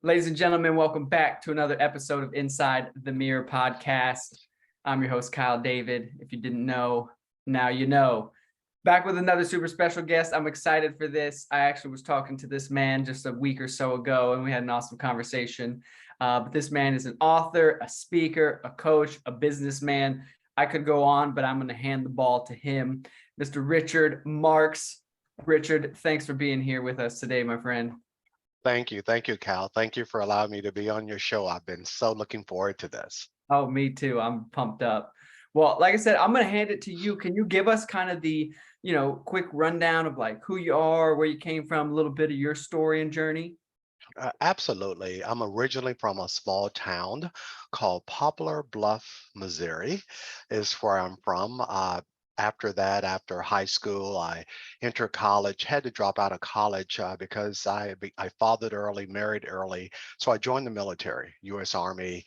Ladies and gentlemen, welcome back to another episode of Inside the Mirror podcast. I'm your host, Kyle David. If you didn't know, now you know. Back with another super special guest. I'm excited for this. I actually was talking to this man just a week or so ago, and we had an awesome conversation. But this man is an author, a speaker, a coach, a businessman. I could go on, but I'm going to hand the ball to him, Mr. Richard Marks. Richard, thanks for being here with us today, my friend. Thank you. Thank you, Cal. Thank you for allowing me to be on your show. I've been so looking forward to this. Oh, me too. I'm pumped up. Well, like I said, I'm going to hand it to you. Can you give us kind of the, quick rundown of like who you are, where you came from, a little bit of your story and journey? Absolutely. I'm originally from a small town called Poplar Bluff, Missouri, is where I'm from. After that, after high school, I entered college, had to drop out of college because I fathered early, married early. So I joined the military, U.S. Army.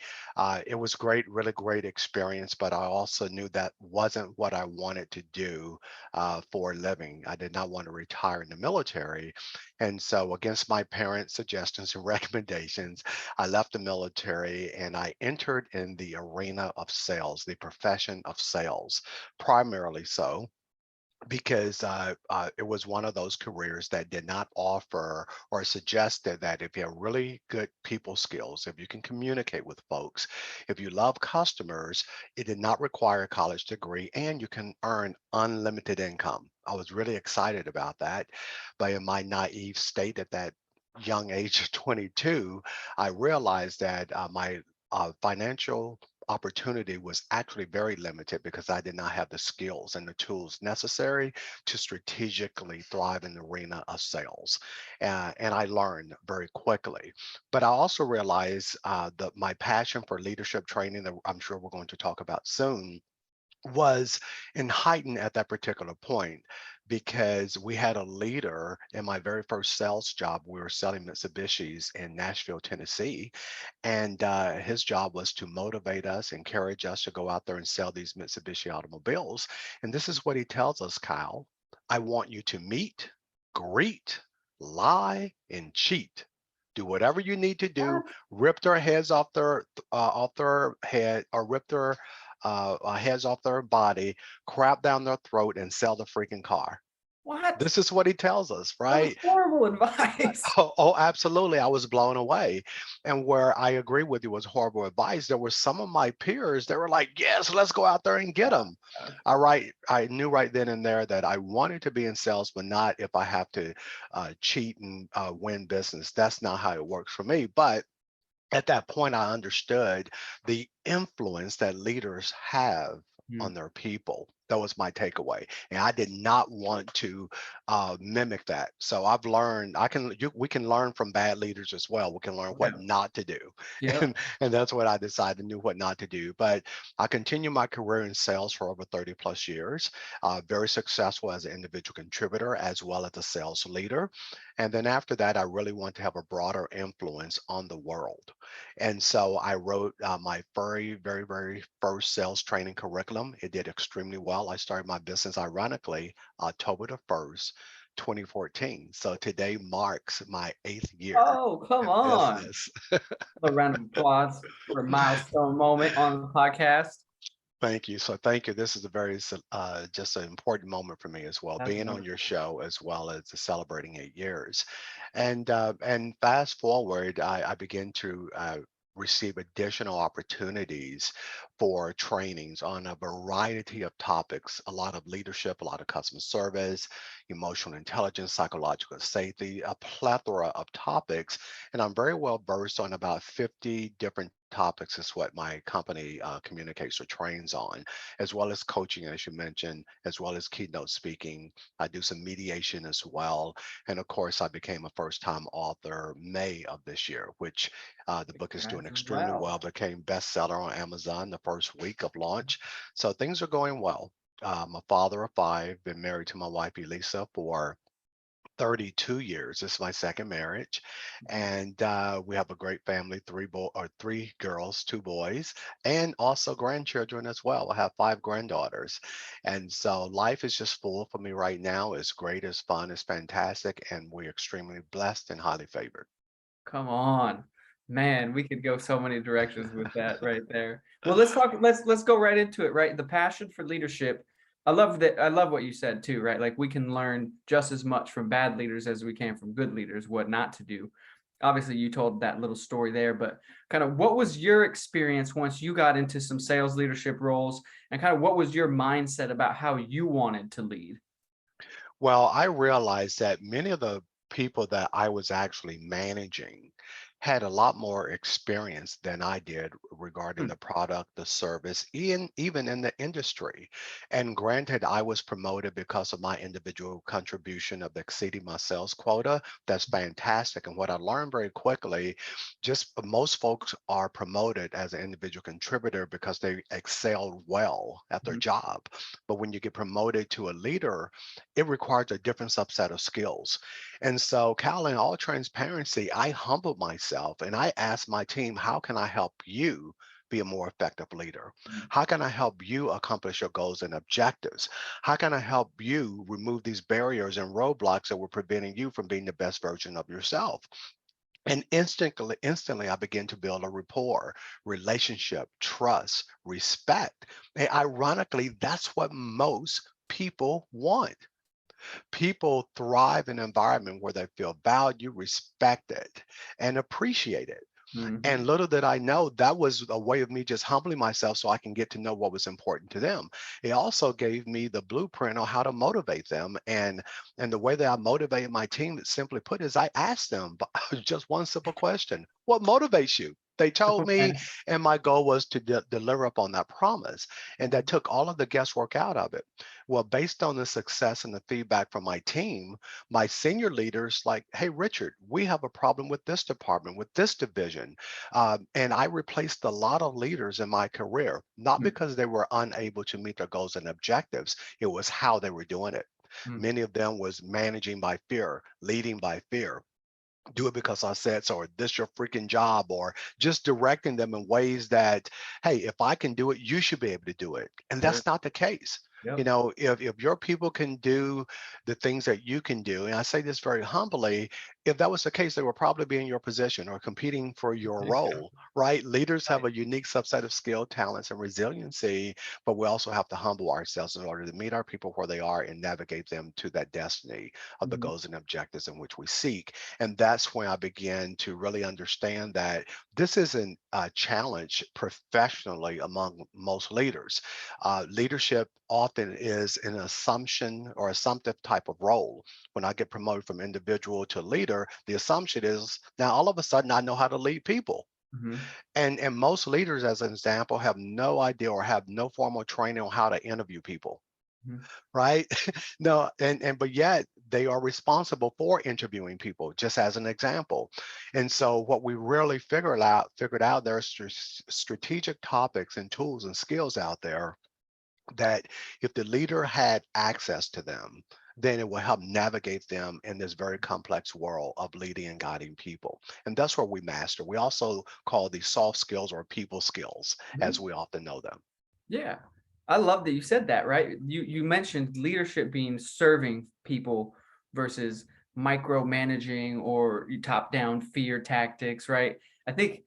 It was great, really great experience, but I also knew that wasn't what I wanted to do for a living. I did not want to retire in the military. And so, against my parents' suggestions and recommendations, I left the military and I entered in the arena of sales, the profession of sales, primarily so because it was one of those careers that did not offer or suggested that if you have really good people skills, if you can communicate with folks, if you love customers, it did not require a college degree and you can earn unlimited income. I was really excited about that. But in my naive state at that young age of 22, I realized that my financial opportunity was actually very limited because I did not have the skills and the tools necessary to strategically thrive in the arena of sales. And I learned very quickly. But I also realized that my passion for leadership training, that I'm sure we're going to talk about soon, was in heightened at that particular point because we had a leader in my very first sales job. We were selling Mitsubishis in Nashville, Tennessee, and his job was to motivate us, encourage us to go out there and sell these Mitsubishi automobiles. And this is what he tells us, Kyle: I want you to meet, greet, lie, and cheat. Do whatever you need to do. Rip their heads off their head, or rip their heads off their body, crap down their throat, and sell the freaking car. What? This is what he tells us, That was right? horrible advice. Oh, absolutely. I was blown away. And where I agree with you was horrible advice. There were some of my peers that were like, yes, let's go out there and get them. I knew right then and there that I wanted to be in sales, but not if I have to cheat and win business. That's not how it works for me. But at that point, I understood the influence that leaders have Hmm. on their people. That was my takeaway, and I did not want to mimic that. So I've learned we can learn from bad leaders as well. We can learn what Yeah. not to do, Yeah. and that's what I decided, knew what not to do. But I continued my career in sales for over 30 plus years. Very successful as an individual contributor as well as a sales leader. And then after that, I really want to have a broader influence on the world. And so I wrote my very first sales training curriculum. It did extremely well. I started my business, ironically, October the 1st, 2014. So today marks my 8th year Oh, come in on. business. A round of applause for a milestone moment on the podcast. Thank you. So thank you. This is a very just an important moment for me as well, That's being on your wonderful. show as well as celebrating 8 years. And fast forward, I began to receive additional opportunities for trainings on a variety of topics, a lot of leadership, a lot of customer service, emotional intelligence, psychological safety, a plethora of topics. And I'm very well versed on about 50 different topics is what my company communicates or trains on, as well as coaching, as you mentioned, as well as keynote speaking. I do some mediation as well. And of course, I became a first-time author May of this year, which the book is doing Congrats as extremely well, well. became bestseller on Amazon the first week of launch. So things are going well. I'm a father of five, been married to my wife, Elisa, for 32 years. This is my second marriage, and we have a great family: three girls, two boys, and also grandchildren as well. I have five granddaughters, and so life is just full for me right now. It's great, it's fun, it's fantastic, and we're extremely blessed and highly favored. Come on. Man, we could go so many directions with that right there. Well, let's talk, let's go right into it, right? The passion for leadership. I love that. I love what you said too, right? Like we can learn just as much from bad leaders as we can from good leaders, what not to do. Obviously, you told that little story there, but kind of what was your experience once you got into some sales leadership roles, and kind of what was your mindset about how you wanted to lead? Well, I realized that many of the people that I was actually managing had a lot more experience than I did regarding Hmm. the product, the service, even in the industry. And granted, I was promoted because of my individual contribution of exceeding my sales quota. That's fantastic. And what I learned very quickly, just most folks are promoted as an individual contributor because they excel well at their Hmm. job. But when you get promoted to a leader, it requires a different subset of skills. And so, Cal, in all transparency, I humbled myself and I asked my team, how can I help you be a more effective leader? How can I help you accomplish your goals and objectives? How can I help you remove these barriers and roadblocks that were preventing you from being the best version of yourself? And instantly, I began to build a rapport, relationship, trust, respect. And ironically, that's what most people want. People thrive in an environment where they feel valued, respected, and appreciated. Hmm. And little did I know that was a way of me just humbling myself so I can get to know what was important to them. It also gave me the blueprint on how to motivate them. And the way that I motivated my team, simply put, is I asked them just one simple question: what motivates you? They told me, Okay. and my goal was to deliver upon that promise. And that took all of the guesswork out of it. Well, based on the success and the feedback from my team, my senior leaders like, hey, Richard, we have a problem with this department, with this division. And I replaced a lot of leaders in my career, not because they were unable to meet their goals and objectives. It was how they were doing it. Hmm. Many of them was managing by fear, leading by fear. Do it because I said so, or this your freaking job, or just directing them in ways that, hey, if I can do it, you should be able to do it. And Sure. that's not the case. You Yep. know, if your people can do the things that you can do, and I say this very humbly, if that was the case, they would probably be in your position or competing for your role, right? Leaders have Right. a unique subset of skill, talents, and resiliency, but we also have to humble ourselves in order to meet our people where they are and navigate them to that destiny of the Mhm. goals and objectives in which we seek. And that's when I began to really understand that this isn't a challenge professionally among most leaders. Leadership often is an assumption or assumptive type of role. When I get promoted from individual to leader, the assumption is now all of a sudden I know how to lead people. Mhm. And most leaders, as an example, have no idea or have no formal training on how to interview people, Mhm. right? No, and but yet they are responsible for interviewing people, just as an example. And so what we really figured out there are strategic topics and tools and skills out there that if the leader had access to them, then it will help navigate them in this very complex world of leading and guiding people. And that's where we master. We also call these soft skills or people skills, as Mhm. we often know them. Yeah. I love that you said that, right? You mentioned leadership being serving people versus micromanaging or top-down fear tactics, right? I think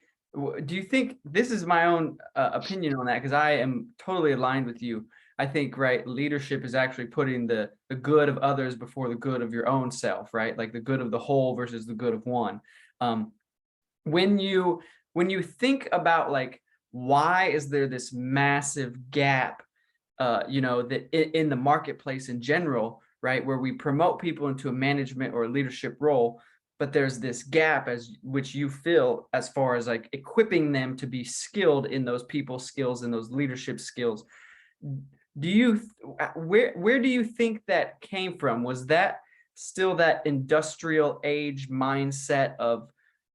do you think this is my own opinion on that because I am totally aligned with you. I think right leadership is actually putting the good of others before the good of your own self, right? Like the good of the whole versus the good of one. Um, when you when you think about like why is there this massive gap that in the marketplace in general, right, where we promote people into a management or a leadership role, but there's this gap as which you feel as far as like equipping them to be skilled in those people skills and those leadership skills. Do you where do you think that came from? Was that still that industrial age mindset of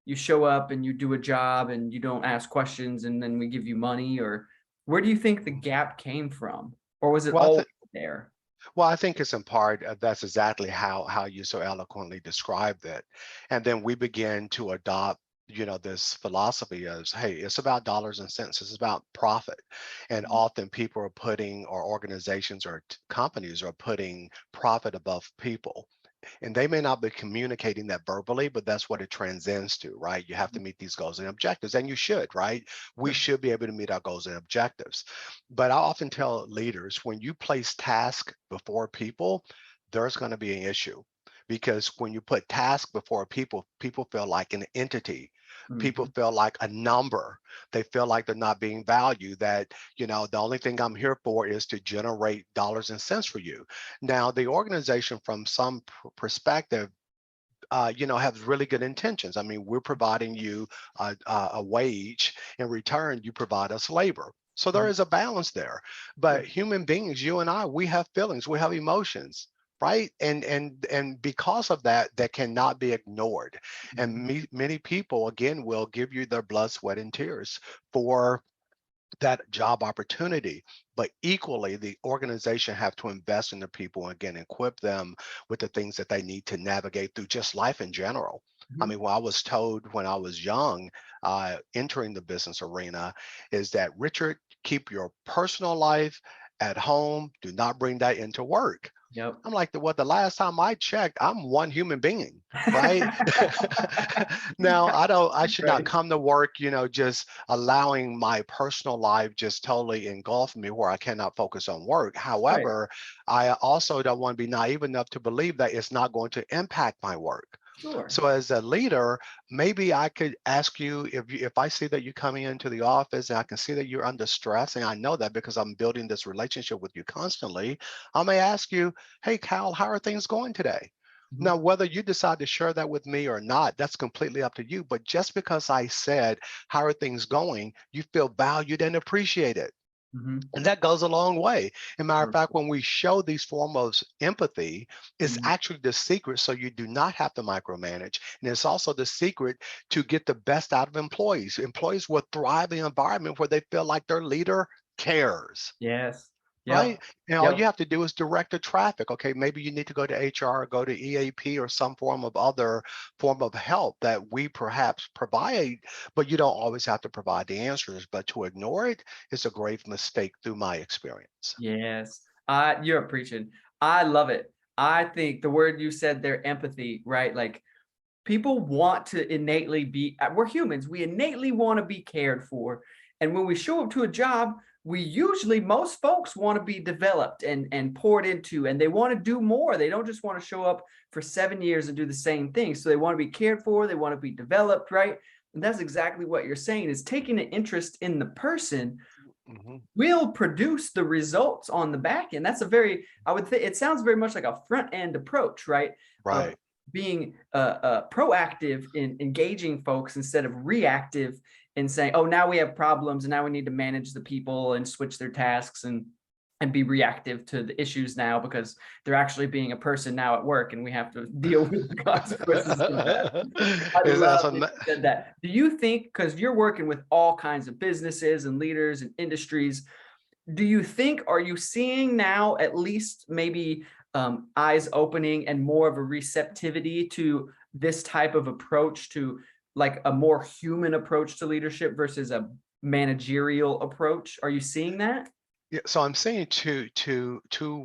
you show up and you do a job and you don't ask questions and then we give you money, or where do you think the gap came from? Or was it Well, I always think there? Well, I think it's in part that's exactly how you so eloquently described it, and then we begin to adopt, this philosophy as, hey, it's about dollars and cents, it's about profit, and Mhm. often people are putting, or organizations or companies are putting profit above people. and they may not be communicating that verbally, but that's what it transcends to, right? You have to meet these goals and objectives, and you should, right? We Sure. should be able to meet our goals and objectives. But I often tell leaders, when you place task before people, there's going to be an issue. Because when you put task before people, people feel like an entity. People Mhm. feel like a number. They feel like they're not being valued, that, the only thing I'm here for is to generate dollars and cents for you. Now, the organization, from some perspective, has really good intentions. I mean, we're providing you a wage. In return, you provide us labor. So there Mhm. is a balance there. But Sure. human beings, you and I, we have feelings, we have emotions, right? And because of that, that cannot be ignored. And Mhm. many people, again, will give you their blood, sweat, and tears for that job opportunity. But equally, the organization have to invest in the people and, again, equip them with the things that they need to navigate through just life in general. I Mhm. mean, what I was told when I was young, entering the business arena, is that, Richard, keep your personal life at home. Do not bring that into work. Yep. I'm like, well, the last time I checked, I'm one human being, right? Now, I should not Right. come to work, just allowing my personal life just totally engulf me where I cannot focus on work. Right. However, I also don't want to be naive enough to believe that it's not going to impact my work. Sure. So as a leader, maybe I could ask you, if I see that you're coming into the office and I can see that you're under stress, and I know that because I'm building this relationship with you constantly, I may ask you, hey, Kyle, how are things going today? Mhm. Now, whether you decide to share that with me or not, that's completely up to you. But just because I said, how are things going, you feel valued and appreciated. Mhm. And that goes a long way. As a matter of Sure. fact, when we show these form of empathy, it's Mhm. actually the secret, so you do not have to micromanage. And it's also the secret to get the best out of employees. Employees will thrive in an environment where they feel like their leader cares. Yes. Right? Yep. And all you Yep. have to do is direct the traffic. Okay, maybe you need to go to HR or go to EAP or some form of other form of help that we perhaps provide, but you don't always have to provide the answers. But to ignore it is a grave mistake through my experience. Yes. You're preaching. I love it. I think the word you said there, empathy, right? Like people want to innately be, we're humans, we innately want to be cared for. And when we show up to a job, we usually, most folks want to be developed and poured into, and they want to do more. They don't just want to show up for 7 years and do the same thing. So they want to be cared for, they want to be developed, right? And that's exactly what you're saying, is taking an interest in the person Mhm. will produce the results on the back end. That's a very, I would think it sounds very much like a front end approach, right? Of Right. being proactive in engaging folks instead of reactive in saying, oh, now we have problems and now we need to manage the people and switch their tasks and be reactive to the issues now because they're actually being a person now at work and we have to deal with the consequences of that. I Is love that's a that you said that. Do you think, because you're working with all kinds of businesses and leaders and industries, do you think, are you seeing now at least maybe eyes opening and more of a receptivity to this type of approach, to like a more human approach to leadership versus a managerial approach? Are you seeing that? Yeah, so I'm seeing two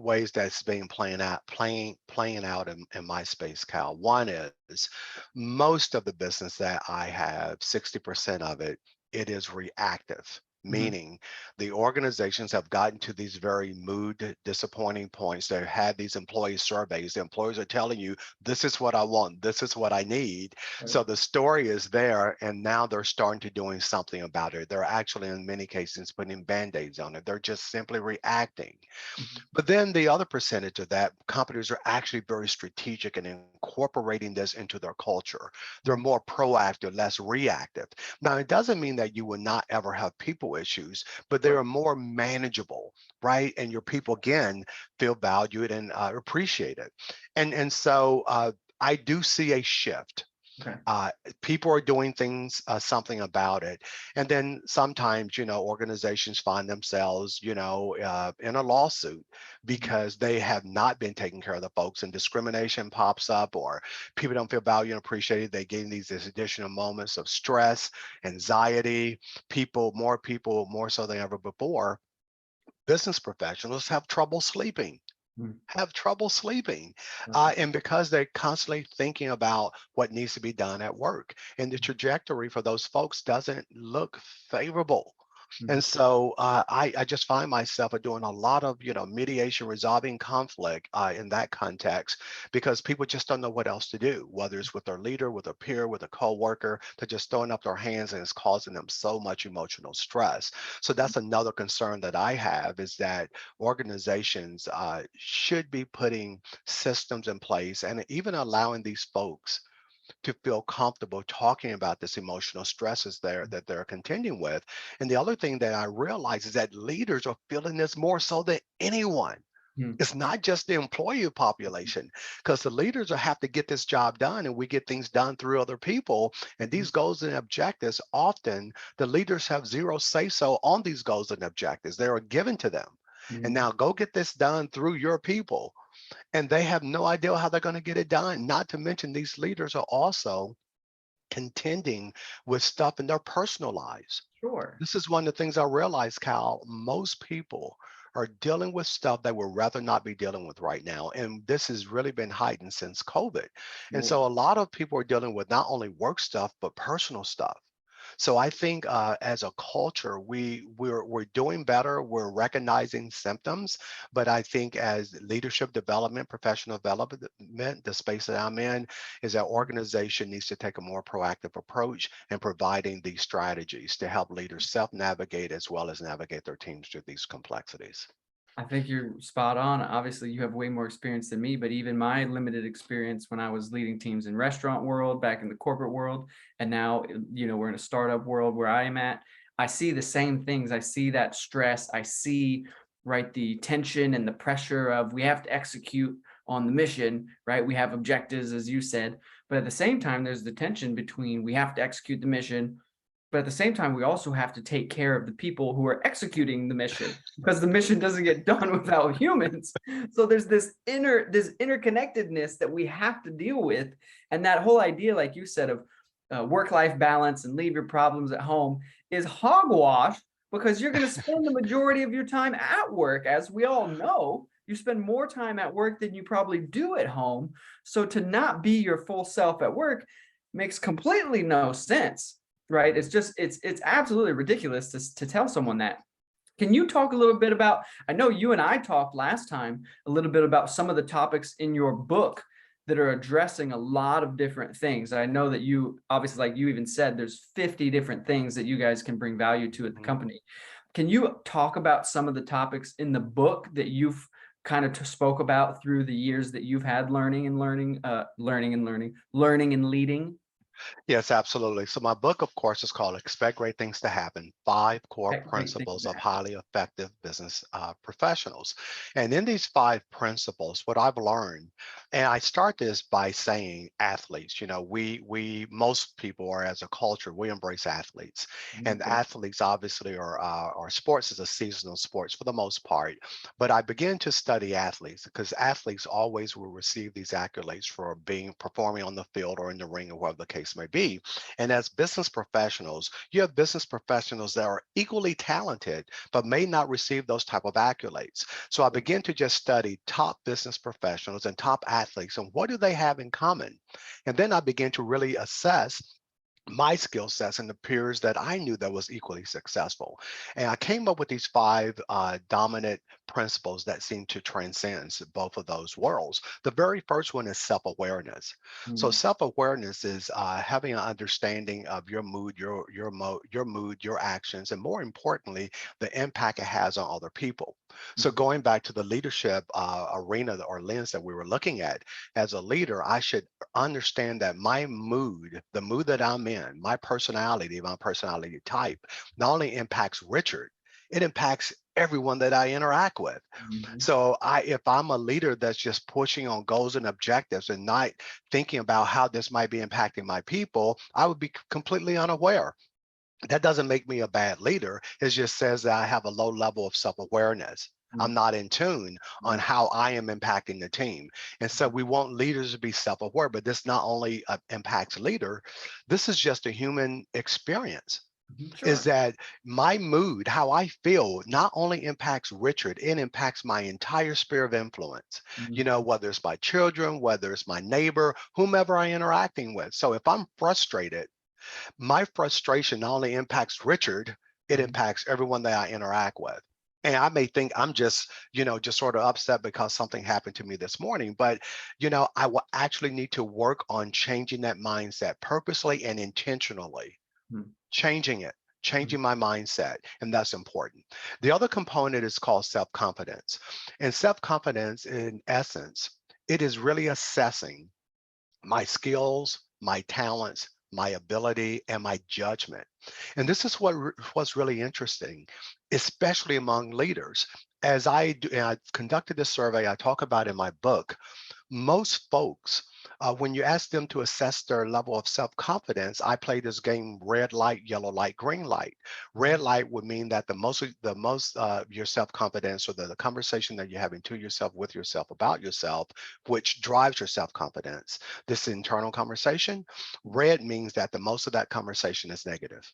ways that's being playing out in my space, Cal. One is, most of the business that I have, 60% of it, it is reactive. Mhm. Meaning the organizations have gotten to these very mood disappointing points. They've had these employee surveys. The employees are telling you, this is what I want, this is what I need. Right. So the story is there, and now they're starting to doing something about it. They're actually, in many cases, putting band-aids on it. They're just simply reacting. Mhm. But then the other percentage of that, companies are actually very strategic in incorporating this into their culture. They're Mhm. more proactive, less reactive. Now, it doesn't mean that you will not ever have people issues, but they Sure. are more manageable, right? And your people, again, feel valued and appreciated. And so I do see a shift. Okay. uh, People are doing things, something about it. And then sometimes, organizations find themselves, in a lawsuit Mhm. because they have not been taking care of the folks, and discrimination pops up, or people don't feel valued and appreciated. They gain these additional moments of stress, anxiety. People more so than ever before, business professionals have trouble sleeping. Mm, have trouble sleeping. right. And because they're constantly thinking about what needs to be done at work. And the trajectory for those folks doesn't look favorable. Mhm. And so I just find myself doing a lot of, mediation, resolving conflict in that context because people just don't know what else to do, whether it's with their leader, with a peer, with a coworker. They're just throwing up their hands and it's causing them so much emotional stress. So that's another concern that I have is that organizations should be putting systems in place and even allowing these folks to feel comfortable talking about this emotional stresses there that they're contending with. And the other thing that I realize is that leaders are feeling this more so than anyone. Mm, It's not just the employee population, because the leaders will have to get this job done, and we get things done through other people. And mhm, these goals and objectives, often the leaders have zero say so on these goals and objectives. They are given to them. And mhm, now go get this done through your people. And they have no idea how they're going to get it done. Not to mention, these leaders are also contending with stuff in their personal lives. sure. This is one of the things I realized, Cal. Most people are dealing with stuff they would rather not be dealing with right now. And this has really been heightened since COVID. And Sure. so a lot of people are dealing with not only work stuff, but personal stuff. So I think as a culture, we're doing better. We're recognizing symptoms, but I think as leadership development, professional development, the space that I'm in, is that organization needs to take a more proactive approach in providing these strategies to help leaders self-navigate as well as navigate their teams through these complexities. I think you're spot on. Obviously, you have way more experience than me, but even my limited experience when I was leading teams in restaurant world, back in the corporate world, and now, we're in a startup world where I am at, I see the same things. I see that stress. I see, right, the tension and the pressure of we have to execute on the mission, right? We have objectives, as you said, but at the same time, there's the tension between we have to execute the mission, but at the same time, we also have to take care of the people who are executing the mission because the mission doesn't get done without humans. So there's this interconnectedness that we have to deal with. And that whole idea, like you said, of work-life balance and leave your problems at home is hogwash because you're going to spend the majority of your time at work. As we all know, you spend more time at work than you probably do at home. So to not be your full self at work makes completely no sense, right? It's absolutely ridiculous to tell someone that. Can you talk a little bit about, I know you and I talked last time a little bit about some of the topics in your book that are addressing a lot of different things. I know that you obviously, like you even said, there's 50 different things that you guys can bring value to at the Mhm. company. Can you talk about some of the topics in the book that you've kind of spoke about through the years that you've had learning and leading? Yes, absolutely. So my book, of course, is called Expect Great Things to Happen, Five Core Great things Principles to of happen. Highly Effective Business Professionals. And in these five principles, what I've learned, and I start this by saying athletes, most people are, as a culture, we embrace athletes. And Okay. athletes obviously are sports is a seasonal sports for the most part. But I began to study athletes because athletes always will receive these accolades for being performing on the field or in the ring or whatever the case may be. And as business professionals, you have business professionals that are equally talented, but may not receive those type of accolades. So I began to just study top business professionals and top athletes and what do they have in common? And then I began to really assess my skill sets and the peers that I knew that was equally successful. And I came up with these five dominant principles that seem to transcend both of those worlds. The very first one is self-awareness. So Mm, self-awareness is having an understanding of your mood, your actions, and more importantly, the impact it has on other people. So mm, going back to the leadership arena or lens that we were looking at, as a leader, I should understand that my mood, the mood that I'm in, my personality type, not only impacts Richard, it impacts everyone that I interact with. mhm, So if I'm a leader that's just pushing on goals and objectives and not thinking about how this might be impacting my people, I would be completely unaware. That doesn't make me a bad leader. It just says that I have a low level of self-awareness. mm, I'm not in tune on mm, how I am impacting the team. And so we want leaders to be self-aware, but this not only impacts leader, this is just a human experience. is Sure. that my mood, how I feel, not only impacts Richard, it impacts my entire sphere of influence. You Mhm. know, whether it's my children, whether it's my neighbor, whomever I'm interacting with. So if I'm frustrated, my frustration not only impacts Richard, it Mhm. impacts everyone that I interact with. And I may think I'm just, just sort of upset because something happened to me this morning, but, I will actually need to work on changing that mindset purposely and intentionally, Mhm. changing it, Mhm. changing my mindset. And that's important. The other component is called self confidence. And self confidence, in essence, it is really assessing my skills, my talents, my ability, and my judgment. And this is what's really interesting, especially among leaders. As I do, and I conducted this survey I talk about in my book, most folks, when you ask them to assess their level of self-confidence, I play this game: red light, yellow light, green light. Red light would mean that the most your self-confidence, or the conversation that you're having to yourself, with yourself, about yourself, which drives your self-confidence, this internal conversation. Red means that the most of that conversation is negative.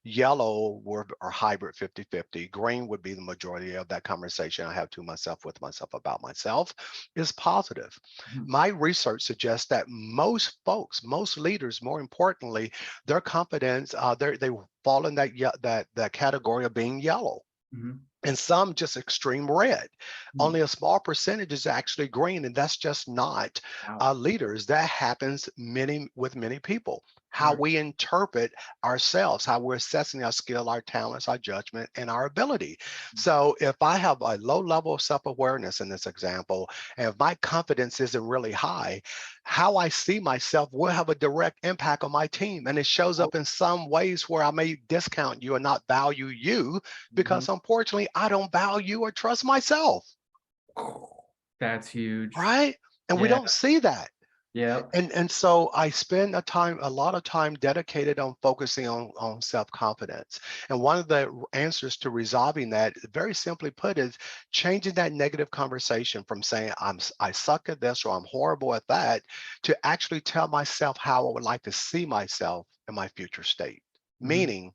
Yellow were are hybrid 50-50. Green would be the majority of that conversation I have to myself, with myself, about myself, is positive. Mhm. My research suggests that most folks, most leaders, more importantly, their confidence, they fall in that category of being yellow, Mhm. and some just extreme red. Mhm. Only a small percentage is actually green, and that's just not Wow. leaders. That happens with many people. How Sure. we interpret ourselves, how we're assessing our skill, our talents, our judgment, and our ability. So if I have a low level of self-awareness in this example, and if my confidence isn't really high, how I see myself will have a direct impact on my team. And it shows Oh. up in some ways where I may discount you and not value you, Mhm. because unfortunately I don't value or trust myself, That's huge. right? And we Yeah. don't see that. Yep. And so I spend a lot of time dedicated on focusing on self-confidence. And one of the answers to resolving that, very simply put, is changing that negative conversation from saying I suck at this, or I'm horrible at that, to actually tell myself how I would like to see myself in my future state. Mhm. Meaning,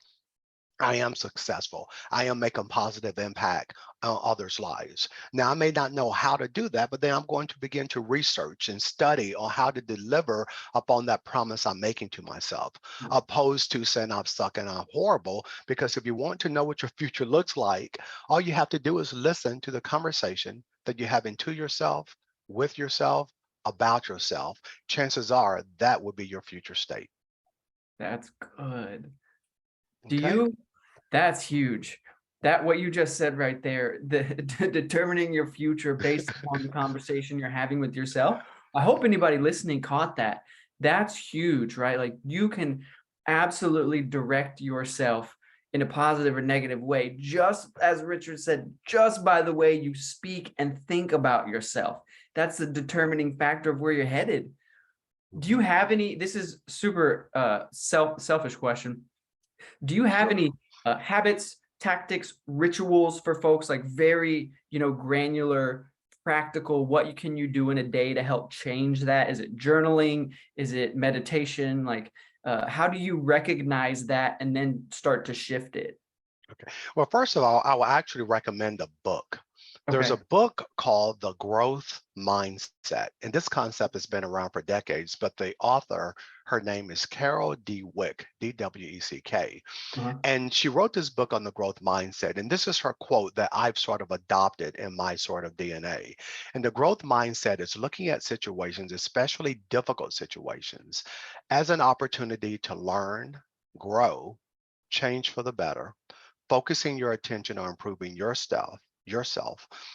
I am successful. I am making positive impact on others' lives. Now, I may not know how to do that, but then I'm going to begin to research and study on how to deliver upon that promise I'm making to myself, Yeah. opposed to saying I'm suck and I'm horrible. Because if you want to know what your future looks like, all you have to do is listen to the conversation that you're having to yourself, with yourself, about yourself. Chances are that will be your future state. That's good. Do Okay. you That's huge. That what you just said right there, the determining your future based upon the conversation you're having with yourself. I hope anybody listening caught that. That's huge, right? Like you can absolutely direct yourself in a positive or negative way, just as Richard said, just by the way you speak and think about yourself. That's the determining factor of where you're headed. Do you Mhm. have any? This is super selfish question. Do you have Sure. any habits, tactics, rituals for folks, like very, granular, practical? What can you do in a day to help change that? Is it journaling? Is it meditation? Like, how do you recognize that and then start to shift it? Okay. Well, first of all, I will actually recommend a book. There's a Okay. book called The Growth Mindset. And this concept has been around for decades, but the author, her name is Carol Dweck, Dweck. Uh-huh. And she wrote this book on the growth mindset. And this is her quote that I've sort of adopted in my sort of DNA. And the growth mindset is looking at situations, especially difficult situations, as an opportunity to learn, grow, change for the better, focusing your attention on improving yourself,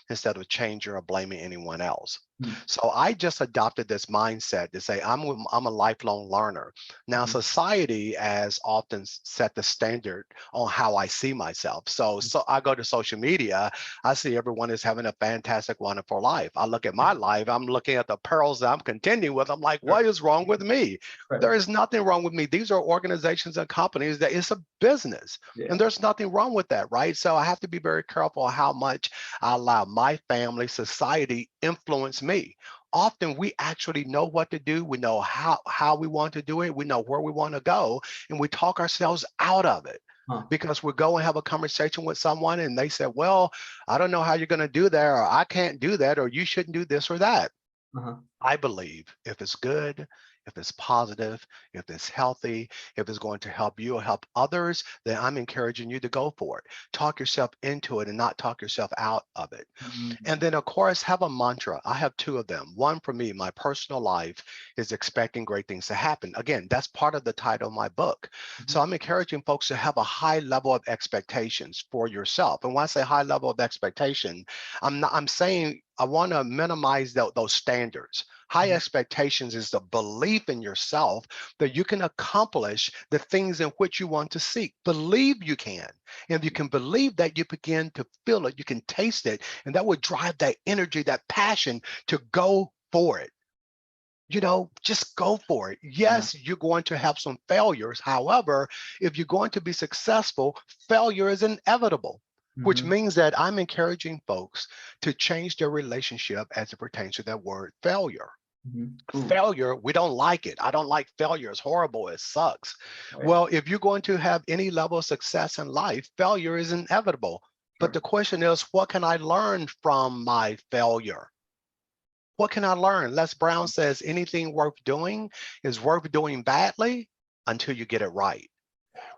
instead of changing or blaming anyone else. Mm. So I just adopted this mindset to say I'm a lifelong learner. Now Mhm. society has often set the standard on how I see myself. So I go to social media, I see everyone is having a fantastic, wonderful life. I look at my life, I'm looking at the perils that I'm contending with. I'm like, Sure. what is wrong with me? Right. There is nothing wrong with me. These are organizations and companies that it's a business. And Yeah. there's nothing wrong with that, right? So I have to be very careful how much I allow my family, society influence me. often we actually know what to do. We know how we want to do it. We know where we want to go, and we talk ourselves out of it. Huh. Because we go and have a conversation with someone and they say, well, I don't know how you're going to do that, or I can't do that, or you shouldn't do this or that. Uh-huh. I believe if it's good, if it's positive, if it's healthy, if it's going to help you or help others, then I'm encouraging you to go for it. Talk yourself into it and not talk yourself out of it. Mhm. And then, of course, have a mantra. I have two of them. One for me, my personal life is expecting great things to happen. Again, that's part of the title of my book. Mhm. So I'm encouraging folks to have a high level of expectations for yourself. And when I say high level of expectation, I'm saying I want to minimize those standards. High Mhm. expectations is the belief in yourself that you can accomplish the things in which you want to seek. Believe you can. And if you can believe that, you begin to feel it, you can taste it, and that would drive that energy, that passion to go for it. Just go for it. Yeah. Yes, you're going to have some failures. However, if you're going to be successful, failure is inevitable, which Mhm. means that I'm encouraging folks to change their relationship as it pertains to that word failure. Mhm. Ooh. Failure, we don't like it. I don't like failure. It's horrible. It sucks. Right. Well, if you're going to have any level of success in life, failure is inevitable. But Sure. the question is, what can I learn from my failure? What can I learn? Les Brown says anything worth doing is worth doing badly until you get it right.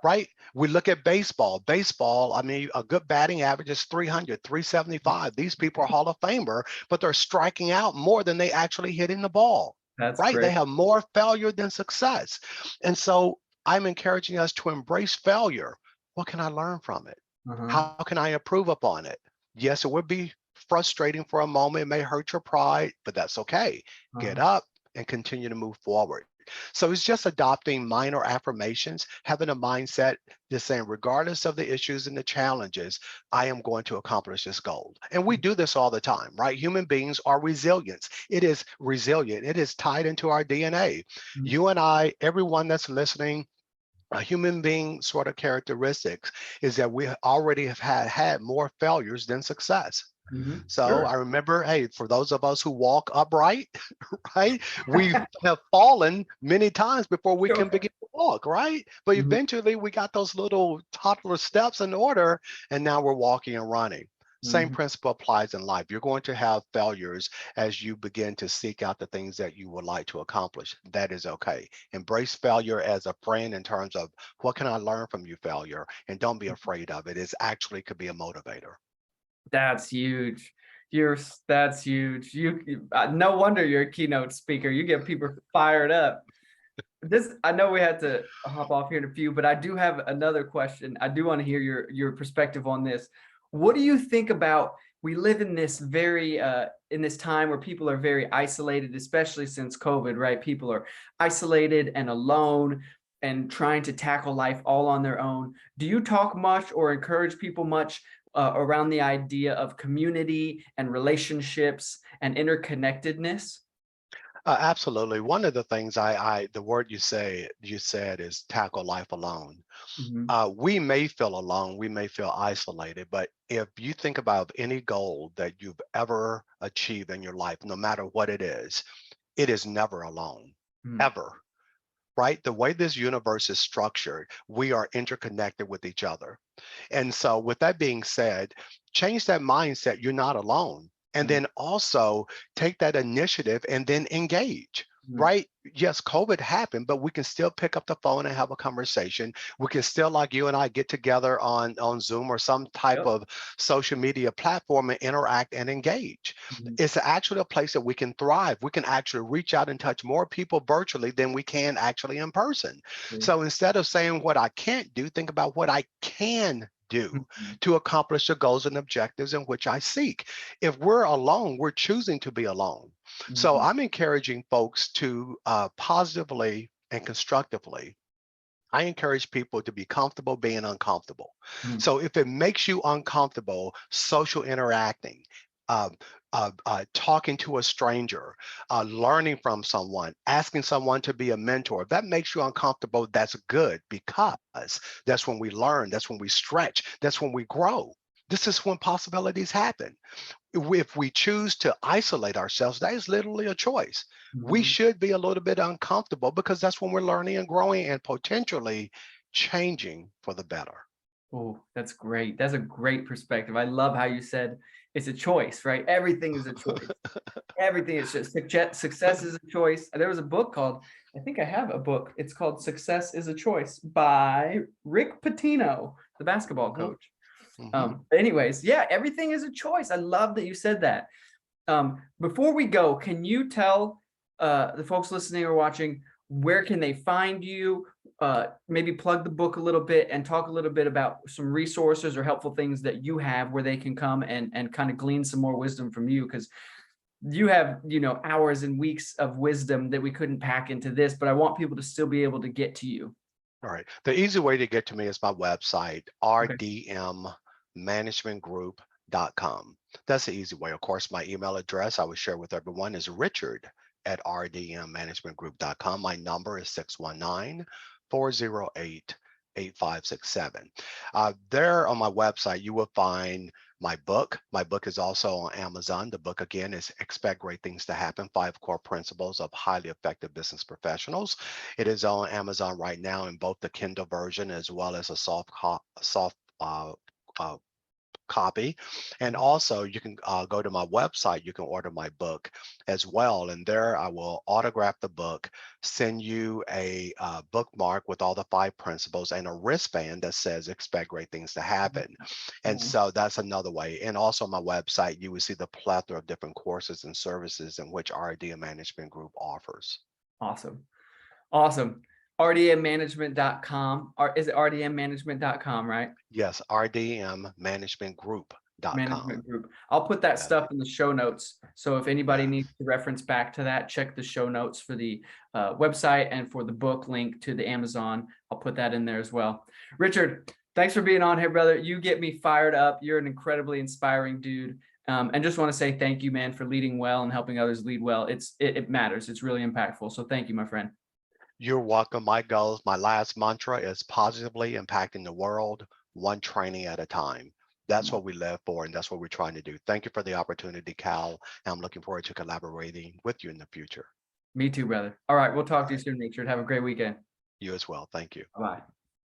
Right? We look at baseball. Baseball, I mean, a good batting average is 300, 375. These people are Hall of Famer, but they're striking out more than they actually hitting the ball. That's Right? great. They have more failure than success. And so I'm encouraging us to embrace failure. What can I learn from it? Uh-huh. How can I improve upon it? Yes, it would be frustrating for a moment. It may hurt your pride, but that's okay. Get Uh-huh. up and continue to move forward. So it's just adopting minor affirmations, having a mindset just saying, regardless of the issues and the challenges, I am going to accomplish this goal. And we do this all the time, right? Human beings are resilient. It is resilient. It is tied into our DNA. Mhm. You and I, everyone that's listening, a human being sort of characteristics is that we already have had more failures than success. Mhm. So Sure. I remember, hey, for those of us who walk upright, right, we have fallen many times before we can Sure. begin to walk, right? But Mhm. eventually we got those little toddler steps in order, and now we're walking and running. Same Mhm. principle applies in life. You're going to have failures as you begin to seek out the things that you would like to accomplish. That is okay. Embrace failure as a friend in terms of what can I learn from you, failure, and don't be afraid of it. It actually could be a motivator. That's huge. That's huge. No wonder you're a keynote speaker. You get people fired up. I know we had to hop off here in a few, but I do have another question. I do want to hear your perspective on this. What do you think about we live in this very in this time where people are very isolated, especially since COVID, right? People are isolated and alone and trying to tackle life all on their own. Do you talk much or encourage people much around the idea of community and relationships and interconnectedness? Absolutely. One of the things the word you said is tackle life alone. Mhm. We may feel alone, we may feel isolated, but if you think about any goal that you've ever achieved in your life, no matter what it is never alone, Mhm. ever. Right? The way this universe is structured, we are interconnected with each other. And so, with that being said, change that mindset. You're not alone. And Mhm. then also take that initiative and then engage. Mhm. Right? Yes, COVID happened, but we can still pick up the phone and have a conversation. We can still, like you and I, get together on Zoom or some type Yep. of social media platform and interact and engage. Mhm. It's actually a place that we can thrive. We can actually reach out and touch more people virtually than we can actually in person. So instead of saying what I can't do, think about what I can do Mhm. to accomplish the goals and objectives in which I seek. If we're alone, we're choosing to be alone. So Mhm. I'm encouraging folks to positively and constructively. I encourage people to be comfortable being uncomfortable. Mhm. So if it makes you uncomfortable, social interacting, um, talking to a stranger, learning from someone, asking someone to be a mentor, if that makes you uncomfortable, that's good because that's when we learn, that's when we stretch, that's when we grow. this is when possibilities happen. If we choose to isolate ourselves, that is literally a choice. We Mhm. should be a little bit uncomfortable because that's when we're learning and growing and potentially changing for the better. Oh, that's great. That's a great perspective. I love how you said it's a choice, right? Everything is a choice. Everything is just success is a choice. There was a book called, I think I have a book. It's called Success is a Choice by Rick Pitino, the basketball Mhm, coach. mhm. Anyways, yeah, everything is a choice. I love that you said that. Before we go, can you tell the folks listening or watching where can they find you? Maybe plug the book a little bit and talk a little bit about some resources or helpful things that you have where they can come and kind of glean some more wisdom from you, because you have, hours and weeks of wisdom that we couldn't pack into this, but I want people to still be able to get to you. All right. The easy way to get to me is my website, Okay. rdmmanagementgroup.com. That's the easy way. Of course, my email address I would share with everyone is richard@rdmmanagementgroup.com. My number is 619-408-8567. There on my website, you will find my book. My book is also on Amazon. The book, again, is Expect Great Things to Happen, 5 Core Principles of Highly Effective Business Professionals. It is on Amazon right now in both the Kindle version as well as a soft uh, copy. And also you can go to my website, you can order my book as well. And there I will autograph the book, send you a bookmark with all the 5 principles and a wristband that says expect great things to happen. And Nice. so that's another way. And also on my website, you will see the plethora of different courses and services in which RD Management Group offers. Awesome. Awesome. rdmmanagement.com. Or is it rdmmanagement.com, right? Yes, rdmmanagementgroup.com. Management group. I'll put that Yes, stuff in the show notes. So if anybody yes. needs to reference back to that, check the show notes for the website and for the book link to the Amazon. I'll put that in there as well. Richard, thanks for being on here, brother. You get me fired up. You're an incredibly inspiring dude. And just want to say thank you, man, for leading well and helping others lead well. It matters. It's really impactful. So thank you, my friend. You're welcome. My goals, my last mantra is positively impacting the world, one training at a time. That's what we live for, and that's what we're trying to do. Thank you for the opportunity, Cal. And I'm looking forward to collaborating with you in the future. Me too, brother. All right. We'll All talk to you right. soon, Richard. Have a great weekend. You as well. Thank you. Bye.